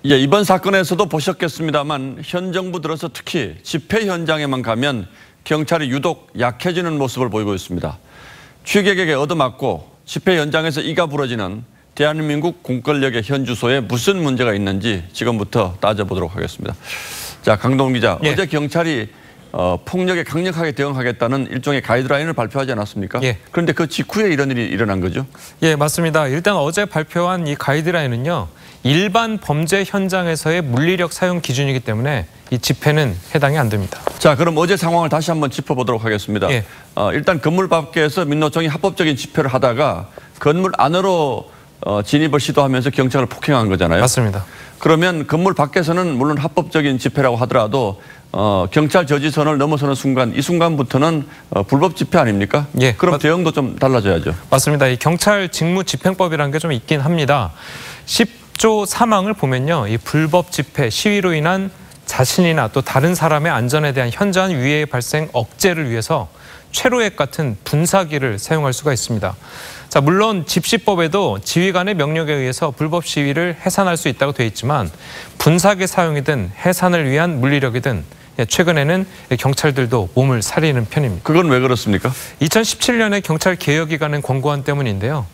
예, 이번 사건에서도 보셨겠습니다만 현 정부 들어서 특히 집회 현장에만 가면 경찰이 유독 약해지는 모습을 보이고 있습니다. 취객에게 얻어맞고 집회 현장에서 이가 부러지는 대한민국 공권력의 현 주소에 무슨 문제가 있는지 지금부터 따져보도록 하겠습니다. 자, 강동원 기자, 예. 어제 경찰이 폭력에 강력하게 대응하겠다는 일종의 가이드라인을 발표하지 않았습니까? 예. 그런데 그 직후에 이런 일이 일어난 거죠? 예, 맞습니다. 일단 어제 발표한 이 가이드라인은요, 일반 범죄 현장에서의 물리력 사용 기준이기 때문에 이 집회는 해당이 안 됩니다. 자, 그럼 어제 상황을 다시 한번 짚어보도록 하겠습니다. 예. 일단 건물 밖에서 민노총이 합법적인 집회를 하다가 건물 안으로 진입을 시도하면서 경찰을 폭행한 거잖아요. 맞습니다. 그러면 건물 밖에서는 물론 합법적인 집회라고 하더라도 경찰 저지선을 넘어서는 순간, 이 순간부터는 불법 집회 아닙니까? 예. 그럼 대응도 좀 달라져야죠. 맞습니다. 이 경찰 직무집행법이라는 게 좀 있긴 합니다. 10조 3항을 보면요, 이 불법 집회, 시위로 인한 자신이나 또 다른 사람의 안전에 대한 현저한 위해 발생 억제를 위해서 최루액 같은 분사기를 사용할 수가 있습니다. 자, 물론 집시법에도 지휘관의 명령에 의해서 불법 시위를 해산할 수 있다고 되어 있지만 분사기 사용이든 해산을 위한 물리력이든 최근에는 경찰들도 몸을 사리는 편입니다. 그건 왜 그렇습니까? 2017년에 경찰 개혁이가는 권고안 때문인데요.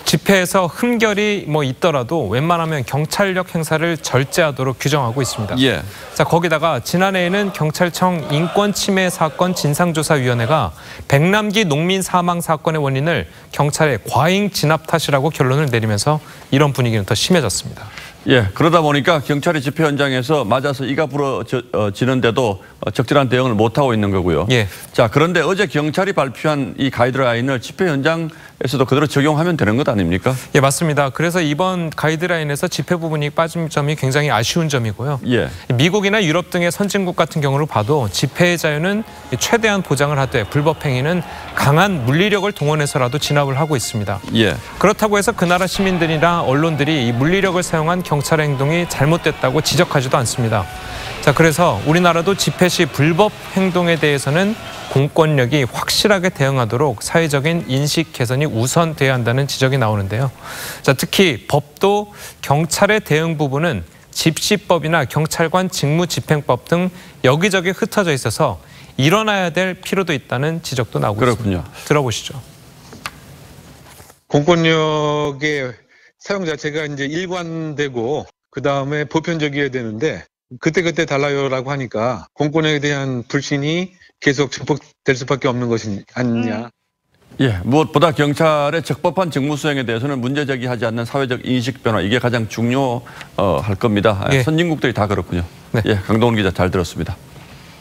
집회에서 흠결이 있더라도 웬만하면 경찰력 행사를 절제하도록 규정하고 있습니다. 예. 자, 거기다가 지난해에는 경찰청 인권침해 사건 진상조사위원회가 백남기 농민 사망 사건의 원인을 경찰의 과잉 진압 탓이라고 결론을 내리면서 이런 분위기는 더 심해졌습니다. 예, 그러다 보니까 경찰이 집회 현장에서 맞아서 이가 부러지는데도 적절한 대응을 못하고 있는 거고요. 예. 자, 그런데 어제 경찰이 발표한 이 가이드라인을 집회 현장에서도 그대로 적용하면 되는 것 아닙니까? 예, 맞습니다. 그래서 이번 가이드라인에서 집회 부분이 빠진 점이 굉장히 아쉬운 점이고요. 예. 미국이나 유럽 등의 선진국 같은 경우를 봐도 집회의 자유는 최대한 보장을 하되 불법 행위는 강한 물리력을 동원해서라도 진압을 하고 있습니다. 예. 그렇다고 해서 그 나라 시민들이나 언론들이 이 물리력을 사용한 경찰의 행동이 잘못됐다고 지적하지도 않습니다. 자, 그래서 우리나라도 집회 시 불법 행동에 대해서는 공권력이 확실하게 대응하도록 사회적인 인식 개선이 우선돼야 한다는 지적이 나오는데요. 자, 특히 법도 경찰의 대응 부분은 집시법이나 경찰관 직무집행법 등 여기저기 흩어져 있어서 일어나야 될 필요도 있다는 지적도 나오고 그렇군요. 있습니다. 들어보시죠. 공권력의 사용 자체가 이제 일관되고 그다음에 보편적이어야 되는데 그때그때 달라요라고 하니까 공권력에 대한 불신이 계속 증폭될 수밖에 없는 것이 아니냐. 예, 무엇보다 경찰의 적법한 직무 수행에 대해서는 문제 제기하지 않는 사회적 인식 변화, 이게 가장 중요할 겁니다. 예. 선진국들이 다 그렇군요. 네. 예, 강동원 기자 잘 들었습니다.